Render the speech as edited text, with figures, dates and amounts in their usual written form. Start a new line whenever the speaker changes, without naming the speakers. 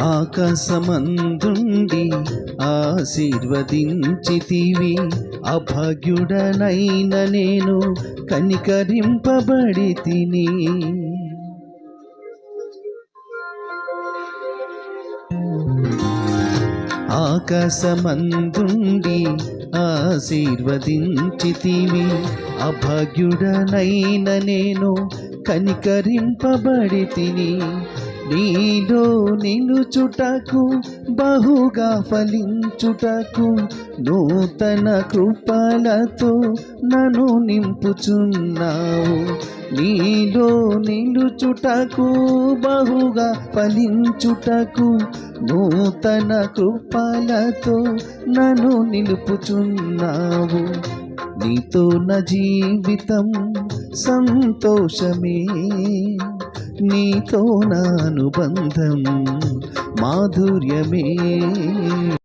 ఆకాశమందుండి ఆశీర్వదించితివి, అభాగ్యుడనైన నేను కనికరింపబడి తిని. ఆకాశమందుండి ఆశీర్వదించితివి, అభాగ్యుడనైన నేను కనికరింపబడి తిని. నీలో నిలుచుటకు బహుగా ఫలించుటకు నూతన కృపలతో నన్ను నింపుచున్నావు. నీలో నిలుచుటకు బహుగా ఫలించుటకు నూతన కృపలతో నన్ను నిలుపుచున్నావు. నీతో నా జీవితం సంతోషమే, నీతో నా అనుబంధం మాధుర్యమే.